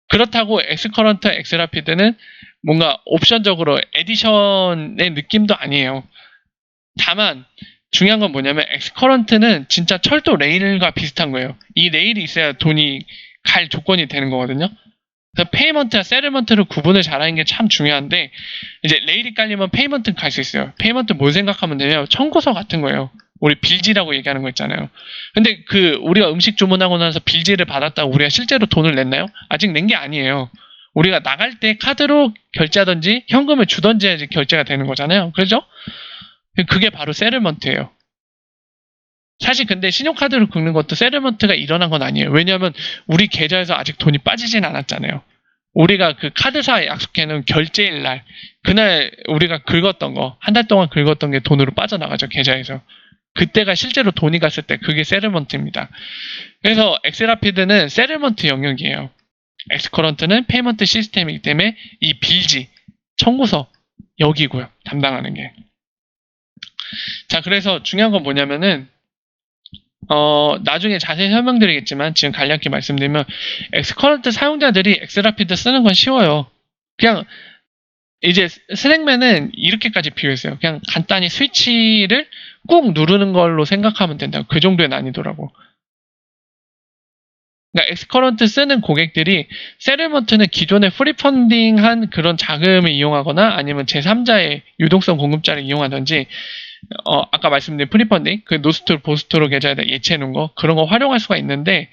그렇다고 엑스커런트, 엑스라피드는 뭔가 옵션적으로 에디션의 느낌도 아니에요. 다만 중요한 건 뭐냐면 엑스커런트는 진짜 철도 레일과 비슷한 거예요. 이 레일이 있어야 돈이 갈 조건이 되는 거거든요. 그래서 페이먼트와 세틀먼트를 구분을 잘하는 게 참 중요한데, 이제 레일이 깔리면 페이먼트는 갈 수 있어요. 페이먼트 뭘 생각하면 되냐면 청구서 같은 거예요. 우리 빌지라고 얘기하는 거 있잖아요. 근데 우리가 음식 주문하고 나서 빌지를 받았다고 우리가 실제로 돈을 냈나요? 아직 낸 게 아니에요. 우리가 나갈 때 카드로 결제하든지 현금을 주든지 해야지 결제가 되는 거잖아요. 그죠? 그게 바로 세틀먼트예요. 사실 근데 신용카드를 긁는 것도 세틀먼트가 일어난 건 아니에요. 왜냐하면 우리 계좌에서 아직 돈이 빠지진 않았잖아요. 우리가 그 카드사에 약속해놓은 결제일 날, 그날 우리가 긁었던 거, 한 달 동안 긁었던 게 돈으로 빠져나가죠, 계좌에서. 그때가 실제로 돈이 갔을 때 그게 세틀먼트입니다. 그래서 엑스라피드는 세틀먼트 영역이에요. 엑스커런트는 페이먼트 시스템이기 때문에 이 빌지, 청구서, 여기고요. 담당하는 게. 자, 그래서 중요한 건 뭐냐면은 나중에 자세히 설명드리겠지만 지금 간략히 말씀드리면 엑스커런트 사용자들이 엑스라피드 쓰는 건 쉬워요. 그냥 이제 스낵맨은 이렇게까지 비교했어요. 그냥 간단히 스위치를 꾹 누르는 걸로 생각하면 된다. 그 정도의 난이도라고. 그러니까 엑스커런트 쓰는 고객들이 세틀먼트는 기존에 프리펀딩한 그런 자금을 이용하거나 아니면 제3자의 유동성 공급자를 이용하든지 아까 말씀드린 프리펀딩, 그 노스트로 보스트로 계좌에다 예치해 놓은 거, 그런 거 활용할 수가 있는데,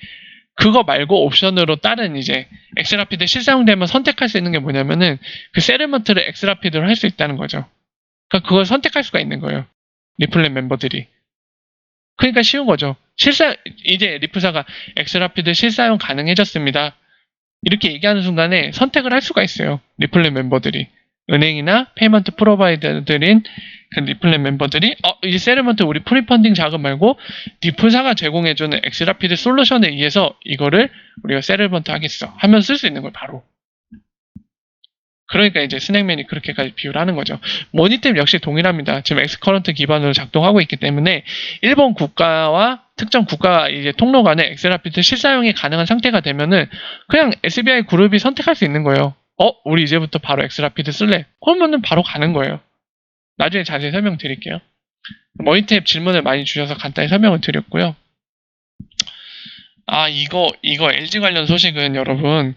그거 말고 옵션으로 다른 이제 엑스라피드 실사용되면 선택할 수 있는 게 뭐냐면은 그 세틀먼트를 엑스라피드로 할 수 있다는 거죠. 그러니까 그걸 선택할 수가 있는 거예요. 리플렛 멤버들이. 그러니까 쉬운 거죠. 이제 리플사가 엑스라피드 실사용 가능해졌습니다. 이렇게 얘기하는 순간에 선택을 할 수가 있어요. 리플렛 멤버들이. 은행이나 페이먼트 프로바이더들인 그 리플렛 멤버들이 이제 세틀먼트 우리 프리펀딩 자금 말고 리플사가 제공해주는 엑스라피드 솔루션에 의해서 이거를 우리가 세틀먼트 하겠어 하면 쓸 수 있는 걸 바로. 그러니까 이제 스낵맨이 그렇게까지 비유를 하는 거죠. 머니템 역시 동일합니다. 지금 엑스커런트 기반으로 작동하고 있기 때문에 일본 국가와 특정 국가 이제 통로 간에 엑스라피드 실사용이 가능한 상태가 되면은 그냥 SBI 그룹이 선택할 수 있는 거예요. 우리 이제부터 바로 엑스라피드 쓸래? 그러면은 바로 가는 거예요. 나중에 자세히 설명드릴게요. 머니탭 질문을 많이 주셔서 간단히 설명을 드렸고요. 이거 LG 관련 소식은 여러분,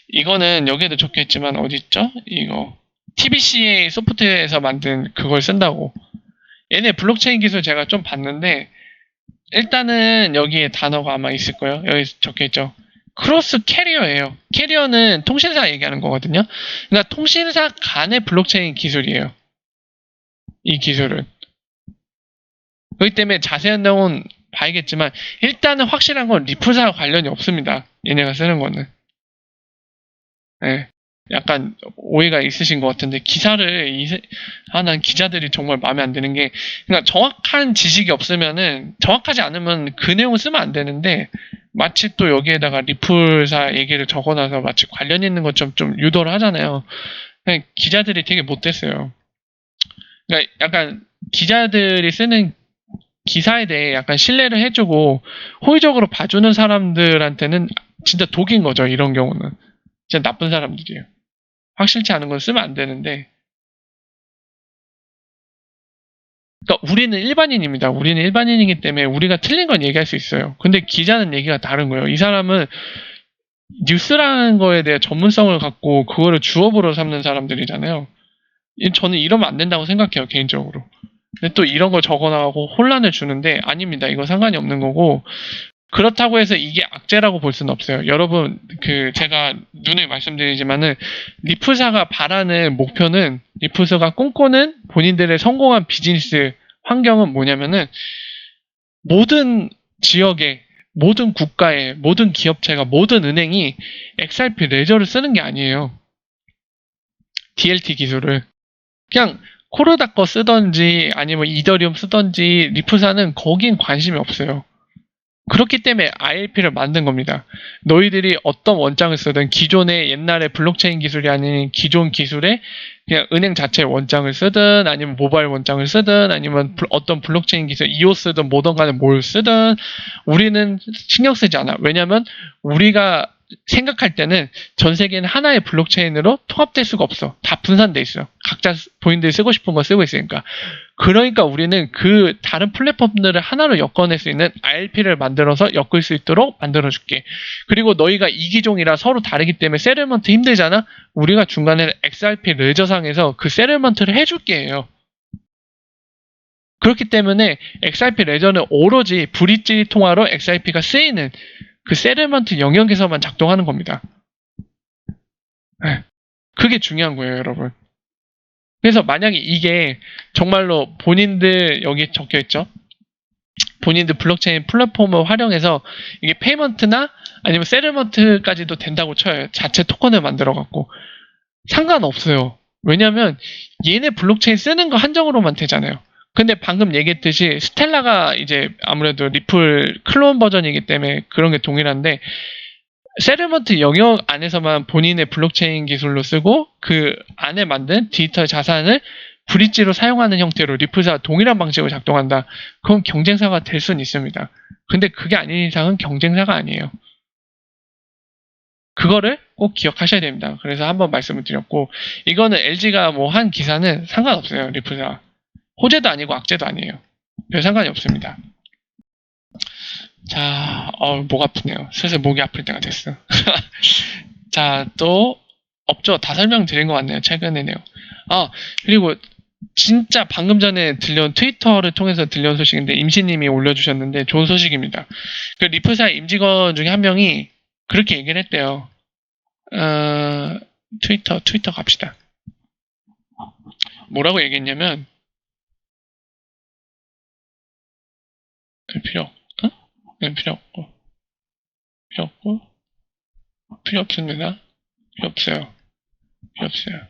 이거는 여기에도 적혀있지만 어디있죠? 이거 TBCA 소프트웨어에서 만든 그걸 쓴다고. 얘네 블록체인 기술 제가 좀 봤는데 일단은 여기에 단어가 아마 있을 거예요. 여기 적혀있죠. 크로스 캐리어예요. 캐리어는 통신사 얘기하는 거거든요. 그러니까 통신사 간의 블록체인 기술이에요. 이 기술은. 그렇기 때문에 자세한 내용은 봐야겠지만 일단은 확실한 건 리플사와 관련이 없습니다. 얘네가 쓰는 거는. 네. 약간 오해가 있으신 것 같은데 난 기자들이 정말 마음에 안 드는 게 그러니까 정확한 지식이 없으면은 정확하지 않으면 그 내용을 쓰면 안 되는데 마치 또 여기에다가 리플사 얘기를 적어놔서 마치 관련 있는 것처럼 좀 유도를 하잖아요. 기자들이 되게 못됐어요. 그러니까 약간 기자들이 쓰는 기사에 대해 약간 신뢰를 해주고 호의적으로 봐주는 사람들한테는 진짜 독인 거죠. 이런 경우는 진짜 나쁜 사람들이에요. 확실치 않은 건 쓰면 안 되는데. 그러니까 우리는 일반인입니다. 우리는 일반인이기 때문에 우리가 틀린 건 얘기할 수 있어요. 근데 기자는 얘기가 다른 거예요. 이 사람은 뉴스라는 거에 대해 전문성을 갖고 그거를 주업으로 삼는 사람들이잖아요. 저는 이러면 안 된다고 생각해요. 개인적으로. 근데 또 이런 걸 적어나가고 혼란을 주는데 아닙니다. 이거 상관이 없는 거고 그렇다고 해서 이게 악재라고 볼 수는 없어요. 여러분 제가 누누이 말씀드리지만은 리플사가 바라는 목표는 리플사가 꿈꾸는 본인들의 성공한 비즈니스 환경은 뭐냐면은 모든 지역에 모든 국가에 모든 기업체가 모든 은행이 XRP 레저를 쓰는 게 아니에요. DLT 기술을 그냥 코르다 거 쓰던지 아니면 이더리움 쓰던지 리플사는 거긴 관심이 없어요. 그렇기 때문에 ILP를 만든 겁니다. 너희들이 어떤 원장을 쓰든 기존의 옛날의 블록체인 기술이 아닌 기존 기술의 그냥 은행 자체의 원장을 쓰든 아니면 모바일 원장을 쓰든 아니면 어떤 블록체인 기술 EOS든 뭐든 간에 뭘 쓰든 우리는 신경 쓰지 않아. 왜냐면 우리가 생각할 때는 전 세계는 하나의 블록체인으로 통합될 수가 없어. 다 분산돼 있어. 각자 본인들이 쓰고 싶은 거 쓰고 있으니까. 그러니까 우리는 그 다른 플랫폼들을 하나로 엮어낼 수 있는 ILP를 만들어서 엮을 수 있도록 만들어줄게. 그리고 너희가 이기종이라 서로 다르기 때문에 세틀먼트 힘들잖아? 우리가 중간에 XRP 레저상에서 그 세틀먼트를 해줄게 해요. 그렇기 때문에 XRP 레저는 오로지 브릿지 통화로 XRP가 쓰이는 그 세틀먼트 영역에서만 작동하는 겁니다. 네. 그게 중요한 거예요, 여러분. 그래서 만약에 이게 정말로 본인들 여기 적혀 있죠? 본인들 블록체인 플랫폼을 활용해서 이게 페이먼트나 아니면 세틀먼트까지도 된다고 쳐요. 자체 토큰을 만들어 갖고 상관없어요. 왜냐면 얘네 블록체인 쓰는 거 한정으로만 되잖아요. 근데 방금 얘기했듯이 스텔라가 이제 아무래도 리플 클론 버전이기 때문에 그런 게 동일한데 세틀먼트 영역 안에서만 본인의 블록체인 기술로 쓰고 그 안에 만든 디지털 자산을 브릿지로 사용하는 형태로 리플사가 동일한 방식으로 작동한다. 그럼 경쟁사가 될 수는 있습니다. 근데 그게 아닌 이상은 경쟁사가 아니에요. 그거를 꼭 기억하셔야 됩니다. 그래서 한번 말씀을 드렸고 이거는 LG가 뭐 한 기사는 상관없어요. 리플사 호재도 아니고 악재도 아니에요. 별 상관이 없습니다. 자, 목 아프네요. 슬슬 목이 아플 때가 됐어. 자, 또 없죠. 다 설명드린 것 같네요. 최근에네요. 그리고 진짜 방금 전에 들려온 트위터를 통해서 들려온 소식인데 임시님이 올려주셨는데 좋은 소식입니다. 그 리플사 임직원 중에 한 명이 그렇게 얘기를 했대요. 트위터 갑시다. 뭐라고 얘기했냐면 필요 없습니다. 필요 없어요.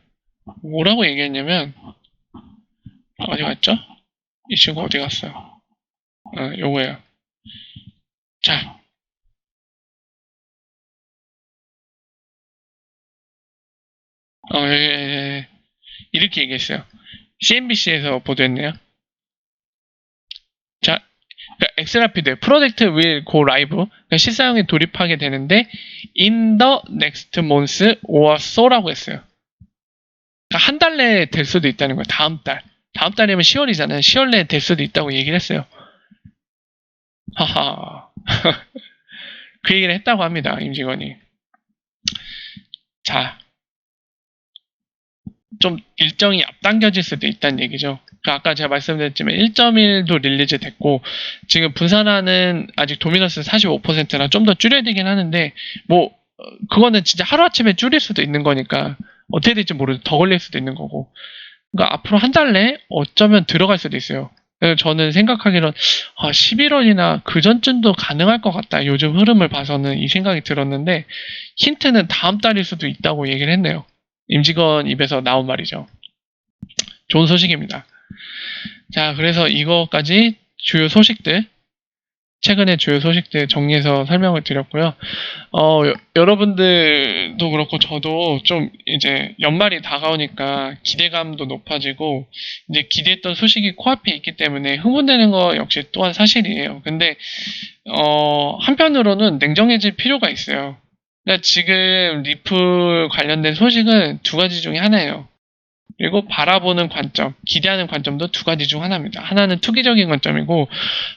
뭐라고 얘기했냐면 어디 갔죠? 이 친구 어디 갔어요? 요거예요. 자, 이렇게 얘기했어요. CNBC에서 보도했네요. 자, 엑스라피드 프로젝트 will go live 그러니까 실사용에 돌입하게 되는데 in the next month or so라고 했어요. 그러니까 한 달 내에 될 수도 있다는 거예요. 다음 달이면 10월이잖아요. 10월 내에 될 수도 있다고 얘기를 했어요. 하하. 그 얘기를 했다고 합니다. 임직원이. 자, 좀 일정이 앞당겨질 수도 있다는 얘기죠. 그러니까 아까 제가 말씀드렸지만 1.1도 릴리즈 됐고 지금 분산화는 아직 도미넌스 45%라 좀 더 줄여야 되긴 하는데 뭐 그거는 진짜 하루아침에 줄일 수도 있는 거니까 어떻게 될지 모르죠. 더 걸릴 수도 있는 거고 그러니까 앞으로 한 달 내에 어쩌면 들어갈 수도 있어요. 그래서 저는 생각하기로는 11월이나 그 전쯤도 가능할 것 같다. 요즘 흐름을 봐서는 이 생각이 들었는데 힌트는 다음 달일 수도 있다고 얘기를 했네요. 임직원 입에서 나온 말이죠. 좋은 소식입니다. 자, 그래서 이거까지 주요 소식들, 최근의 주요 소식들 정리해서 설명을 드렸고요. 여러분들도 그렇고 저도 좀 이제 연말이 다가오니까 기대감도 높아지고 이제 기대했던 소식이 코앞에 있기 때문에 흥분되는 거 역시 또한 사실이에요. 근데 한편으로는 냉정해질 필요가 있어요. 그러니까 지금 리플 관련된 소식은 두 가지 중에 하나예요. 그리고 바라보는 관점, 기대하는 관점도 두 가지 중 하나입니다. 하나는 투기적인 관점이고,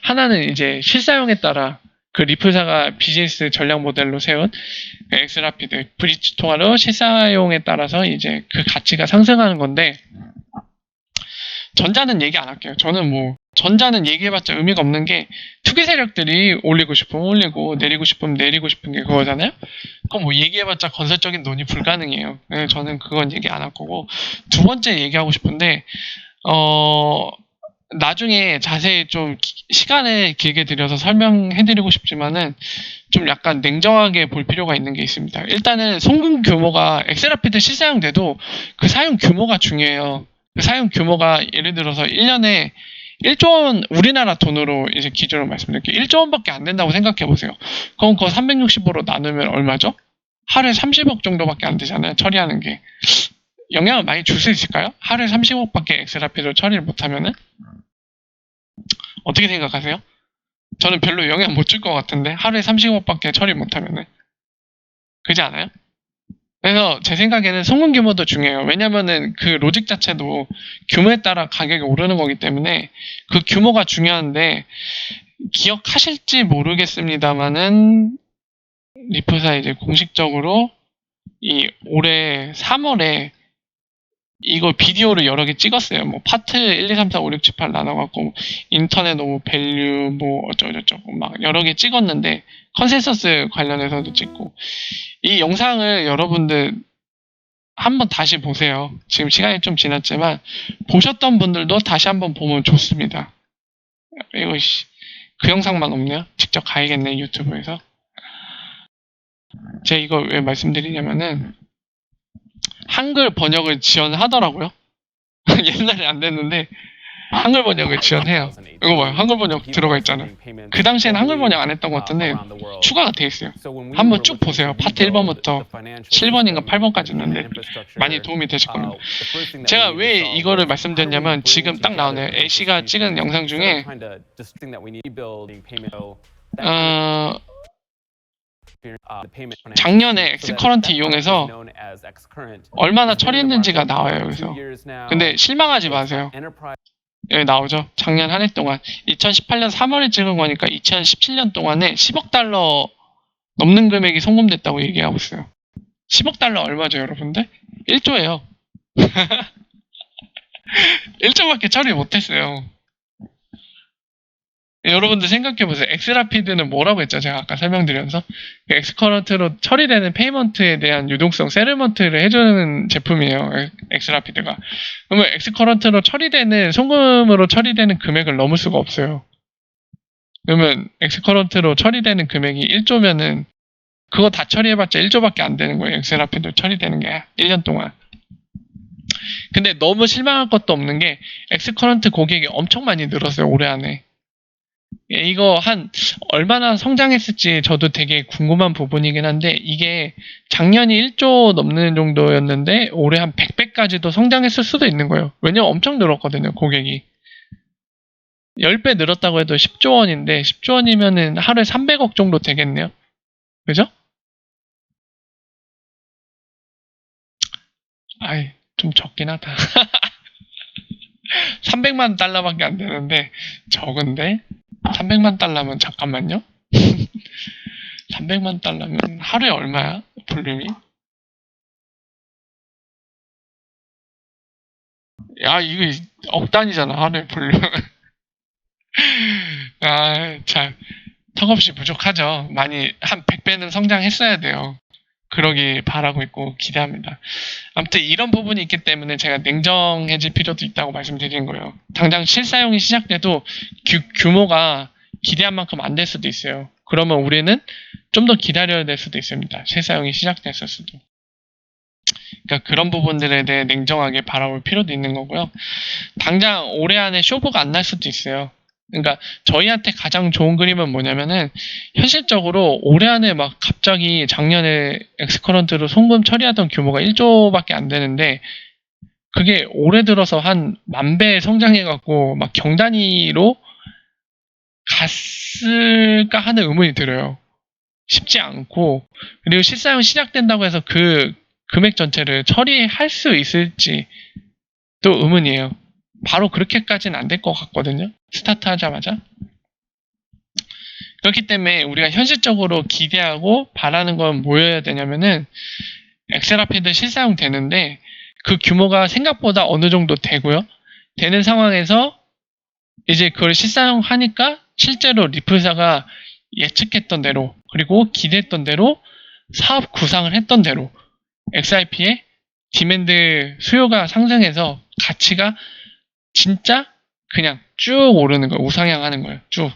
하나는 이제 실사용에 따라 그 리플사가 비즈니스 전략 모델로 세운 엑스라피드, 브릿지 통화로 실사용에 따라서 이제 그 가치가 상승하는 건데, 전자는 얘기 안 할게요. 저는 뭐 전자는 얘기해봤자 의미가 없는 게 투기 세력들이 올리고 싶으면 올리고 내리고 싶으면 내리고 싶은 게 그거잖아요. 그럼 뭐 얘기해봤자 건설적인 논의 불가능해요. 저는 그건 얘기 안 할 거고 두 번째 얘기하고 싶은데 나중에 자세히 좀 시간을 길게 들여서 설명해드리고 싶지만은 좀 약간 냉정하게 볼 필요가 있는 게 있습니다. 일단은 송금 규모가 엑스라피드 실사용돼도 그 사용 규모가 중요해요. 그 사용 규모가 예를 들어서 1년에 1조 원 우리나라 돈으로 이제 기준으로 말씀드릴게요. 1조 원밖에 안 된다고 생각해 보세요. 그럼 그거 365로 나누면 얼마죠? 하루에 30억 정도밖에 안 되잖아요. 처리하는 게. 영향을 많이 줄 수 있을까요? 하루에 30억밖에 엑스라피드로 처리를 못하면은? 어떻게 생각하세요? 저는 별로 영향 못 줄 것 같은데 하루에 30억밖에 처리 못하면은. 그렇지 않아요? 그래서 제 생각에는 송금 규모도 중요해요. 왜냐면은 그 로직 자체도 규모에 따라 가격이 오르는 거기 때문에 그 규모가 중요한데 기억하실지 모르겠습니다만은 리플사 이제 공식적으로 이 올해 3월에 이걸 비디오를 여러 개 찍었어요. 뭐 파트 1, 2, 3, 4, 5, 6, 7, 8 나눠갖고 인터넷 오브 밸류 뭐 어쩌고저쩌고 막 여러 개 찍었는데 컨센서스 관련해서도 찍고 이 영상을 여러분들 한번 다시 보세요. 지금 시간이 좀 지났지만 보셨던 분들도 다시 한번 보면 좋습니다. 이거 그 영상만 없네요. 직접 가야겠네 유튜브에서. 제가 이걸 왜 말씀드리냐면은 한글 번역을 지원하더라고요. 옛날에 안 됐는데 한글 번역을 지원해요. 이거 봐요. 한글 번역 들어가 있잖아요. 그 당시에는 한글 번역 안 했던 것 같은데 추가가 돼 있어요. 한번 쭉 보세요. 파트 1번부터 7번인가 8번까지 있는데 많이 도움이 되실 겁니다. 제가 왜 이거를 말씀드렸냐면 지금 딱 나오네요. A씨가 찍은 영상 중에 작년에 엑스커런트 이용해서 얼마나 처리했는지가 나와요. 그래서 근데 실망하지 마세요. 여기 나오죠. 작년 한 해 동안 2018년 3월에 찍은 거니까 2017년 동안에 10억 달러 넘는 금액이 송금됐다고 얘기하고 있어요. 10억 달러 얼마죠 여러분들? 1조예요. 1조밖에 처리 못했어요. 여러분들 생각해보세요. 엑스라피드는 뭐라고 했죠? 제가 아까 설명드리면서 엑스커런트로 처리되는 페이먼트에 대한 유동성 세틀먼트를 해주는 제품이에요. 엑스라피드가. 그러면 엑스커런트로 처리되는 송금으로 처리되는 금액을 넘을 수가 없어요. 그러면 엑스커런트로 처리되는 금액이 1조면은 그거 다 처리해봤자 1조밖에 안 되는 거예요. 엑스라피드 처리되는 게 1년 동안. 근데 너무 실망할 것도 없는 게 엑스커런트 고객이 엄청 많이 늘었어요. 올해 안에. 이거 얼마나 성장했을지 저도 되게 궁금한 부분이긴 한데 이게 작년이 1조 넘는 정도였는데 올해 한 100배까지도 성장했을 수도 있는 거예요. 왜냐면 엄청 늘었거든요, 고객이. 10배 늘었다고 해도 10조 원인데 10조 원이면은 하루에 300억 정도 되겠네요. 그죠? 아이, 좀 적긴 하다. 300만 달러밖에 안 되는데 적은데? 300만 달러면 잠깐만요. 300만 달러면 하루에 얼마야? 볼륨이? 야, 이거 억 단위잖아, 하루에 볼륨. 아, 참. 턱없이 부족하죠. 많이, 한 100배는 성장했어야 돼요. 그러길 바라고 있고 기대합니다. 아무튼 이런 부분이 있기 때문에 제가 냉정해질 필요도 있다고 말씀드리는 거예요. 당장 실사용이 시작돼도 규모가 기대한 만큼 안 될 수도 있어요. 그러면 우리는 좀 더 기다려야 될 수도 있습니다. 실사용이 시작됐을 수도. 그러니까 그런 부분들에 대해 냉정하게 바라볼 필요도 있는 거고요. 당장 올해 안에 쇼부가 안 날 수도 있어요. 그러니까 저희한테 가장 좋은 그림은 뭐냐면은 현실적으로 올해 안에 막 갑자기 작년에 엑스커런트로 송금 처리하던 규모가 1조밖에 안 되는데 그게 올해 들어서 한 10,000배 성장해갖고 막 경단위로 갔을까 하는 의문이 들어요. 쉽지 않고 그리고 실사용 시작된다고 해서 그 금액 전체를 처리할 수 있을지 또 의문이에요. 바로 그렇게까지는 안 될 것 같거든요. 스타트 하자마자. 그렇기 때문에 우리가 현실적으로 기대하고 바라는 건 뭐여야 되냐면은 엑셀라피드 실사용 되는데 그 규모가 생각보다 어느 정도 되고요. 되는 상황에서 이제 그걸 실사용하니까 실제로 리플사가 예측했던 대로 그리고 기대했던 대로 사업 구상을 했던 대로 XRP의 디맨드 수요가 상승해서 가치가 진짜 그냥 쭉 오르는 거예요. 우상향하는 거예요. 쭉.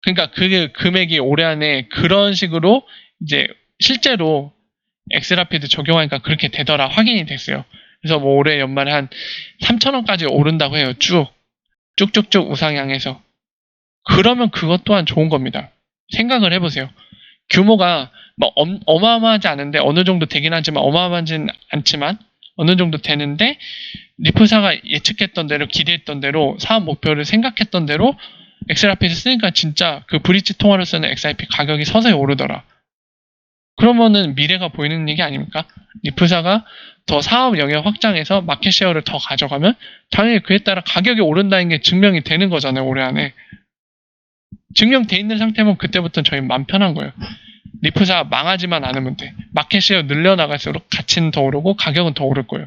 그러니까 그 금액이 올해 안에 그런 식으로 이제 실제로 엑스라피드 적용하니까 그렇게 되더라 확인이 됐어요. 그래서 뭐 올해 연말에 한 3,000원까지 오른다고 해요. 쭉쭉쭉 우상향해서. 그러면 그것 또한 좋은 겁니다. 생각을 해보세요. 규모가 뭐 어마어마하지 않은데 어느 정도 되긴 하지만 어마어마하진 않지만 어느 정도 되는데 리플사가 예측했던 대로 기대했던 대로 사업 목표를 생각했던 대로 엑스라피드 쓰니까 진짜 그 브릿지 통화를 쓰는 XRP 가격이 서서히 오르더라. 그러면은 미래가 보이는 얘기 아닙니까? 리플사가 더 사업 영역 확장해서 마켓쉐어를 더 가져가면 당연히 그에 따라 가격이 오른다는 게 증명이 되는 거잖아요. 올해 안에. 증명돼 있는 상태면 그때부터는 저희 마음 편한 거예요. 리플사 망하지만 않으면 돼. 마켓쉐어 늘려나갈수록 가치는 더 오르고 가격은 더 오를 거예요.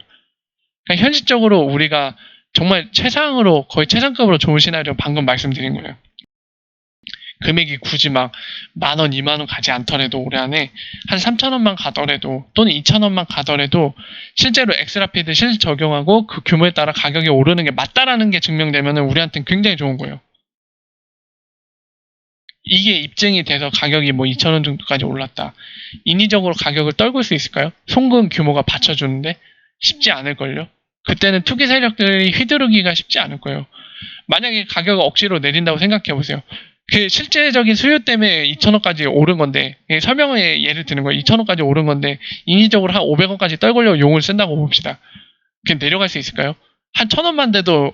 그러니까 현실적으로 우리가 정말 최상으로 거의 최상급으로 좋은 시나리오 방금 말씀드린 거예요. 금액이 굳이 막 10,000원, 20,000원 가지 않더라도 올해 안에 한 3,000원만 가더라도 또는 2,000원만 가더라도 실제로 엑스라피드 실질 적용하고 그 규모에 따라 가격이 오르는 게 맞다라는 게 증명되면 우리한테는 굉장히 좋은 거예요. 이게 입증이 돼서 가격이 뭐 2,000원 정도까지 올랐다. 인위적으로 가격을 떨굴 수 있을까요? 송금 규모가 받쳐주는데 쉽지 않을걸요. 그때는 투기 세력들이 휘두르기가 쉽지 않을 거예요. 만약에 가격을 억지로 내린다고 생각해 보세요. 그 실제적인 수요 때문에 2,000원까지 오른 건데, 설명에 예를 드는 거예요. 2,000원까지 오른 건데 인위적으로 한 500원까지 떨굴려고 용을 쓴다고 봅시다. 그게 내려갈 수 있을까요? 한 1,000원만 돼도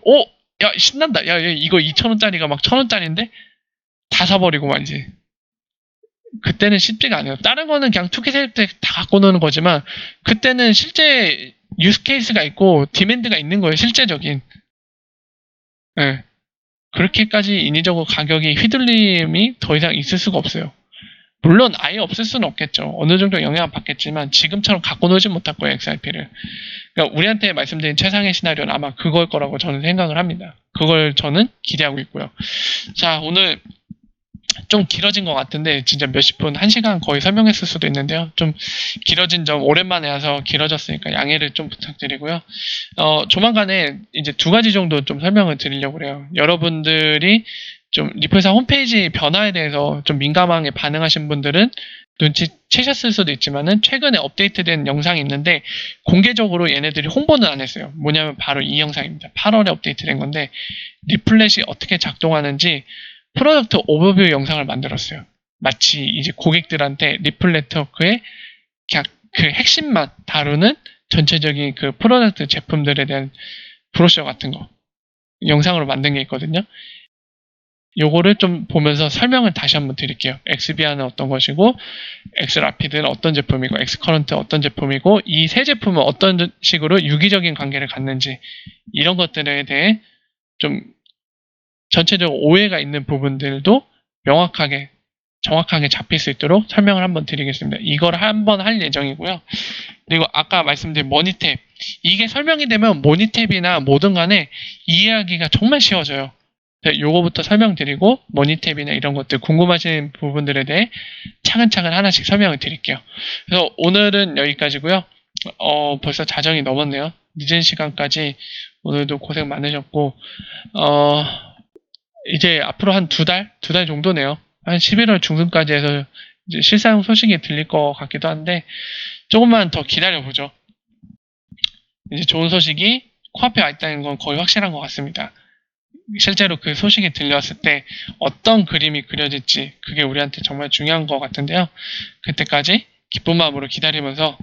야 신난다. 야 이거 2,000원짜리가 막 1,000원짜리인데 다 사버리고 말이지. 그때는 쉽지가 않아요. 다른 거는 그냥 투기 세력 때 다 갖고 노는 거지만 그때는 실제 유스 케이스가 있고 디맨드가 있는 거예요. 실제적인. 네. 그렇게까지 인위적으로 가격이 휘둘림이 더 이상 있을 수가 없어요. 물론 아예 없을 수는 없겠죠. 어느 정도 영향을 받겠지만 지금처럼 갖고 놀지 못할 거예요. XRP를. 그러니까 우리한테 말씀드린 최상의 시나리오는 아마 그걸 거라고 저는 생각을 합니다. 그걸 저는 기대하고 있고요. 자, 오늘 좀 길어진 것 같은데 진짜 몇십 분, 1시간 거의 설명했을 수도 있는데요. 좀 길어진 점 오랜만에 와서 길어졌으니까 양해를 좀 부탁드리고요. 조만간에 이제 2가지 정도 좀 설명을 드리려고 그래요. 여러분들이 좀 리플사 홈페이지 변화에 대해서 좀 민감하게 반응하신 분들은 눈치채셨을 수도 있지만은 최근에 업데이트된 영상이 있는데 공개적으로 얘네들이 홍보는 안 했어요. 뭐냐면 바로 이 영상입니다. 8월에 업데이트된 건데 리플렛이 어떻게 작동하는지 프로덕트 오버뷰 영상을 만들었어요. 마치 이제 고객들한테 리플 네트워크의 그냥 그 핵심만 다루는 전체적인 그 프로덕트 제품들에 대한 브로셔 같은 거 영상으로 만든 게 있거든요. 요거를 좀 보면서 설명을 다시 한번 드릴게요. 엑스비아는 어떤 것이고 엑스라피드는 어떤 제품이고 엑스커런트 어떤 제품이고 이 세 제품은 어떤 식으로 유기적인 관계를 갖는지 이런 것들에 대해 좀 전체적으로 오해가 있는 부분들도 명확하게 정확하게 잡힐 수 있도록 설명을 한번 드리겠습니다. 이걸 한번 할 예정이고요. 그리고 아까 말씀드린 머니탭 이게 설명이 되면 머니탭이나 뭐든 간에 이해하기가 정말 쉬워져요. 요거부터 설명드리고 머니탭이나 이런 것들 궁금하신 부분들에 대해 차근차근 하나씩 설명을 드릴게요. 그래서 오늘은 여기까지고요. 벌써 자정이 넘었네요. 늦은 시간까지 오늘도 고생 많으셨고 이제 앞으로 한 2달 정도네요. 한 11월 중순까지 해서 이제 실사용 소식이 들릴 것 같기도 한데 조금만 더 기다려보죠. 이제 좋은 소식이 코앞에 와 있다는 건 거의 확실한 것 같습니다. 실제로 그 소식이 들려왔을 때 어떤 그림이 그려질지 그게 우리한테 정말 중요한 것 같은데요. 그때까지 기쁜 마음으로 기다리면서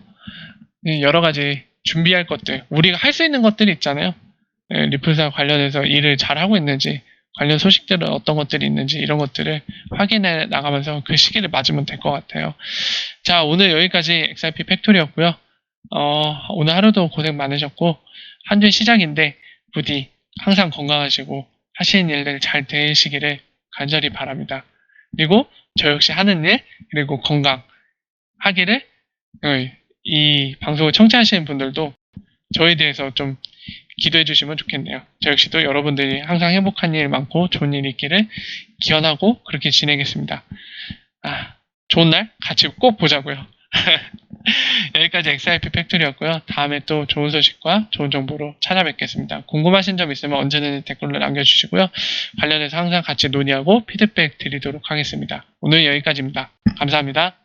여러 가지 준비할 것들, 우리가 할 수 있는 것들이 있잖아요. 리플사 관련해서 일을 잘 하고 있는지, 관련 소식들은 어떤 것들이 있는지 이런 것들을 확인해 나가면서 그 시기를 맞으면 될 것 같아요. 자, 오늘 여기까지 XRP 팩토리였고요. 오늘 하루도 고생 많으셨고 한 주 시작인데 부디 항상 건강하시고 하시는 일들 잘 되시기를 간절히 바랍니다. 그리고 저 역시 하는 일 그리고 건강 하기를 이 방송을 청취하시는 분들도 저에 대해서 좀 기도해 주시면 좋겠네요. 저 역시도 여러분들이 항상 행복한 일 많고 좋은 일 있기를 기원하고 그렇게 지내겠습니다. 좋은 날 같이 꼭 보자고요. 여기까지 XRP 팩토리였고요. 다음에 또 좋은 소식과 좋은 정보로 찾아뵙겠습니다. 궁금하신 점 있으면 언제든 댓글로 남겨주시고요. 관련해서 항상 같이 논의하고 피드백 드리도록 하겠습니다. 오늘 여기까지입니다. 감사합니다.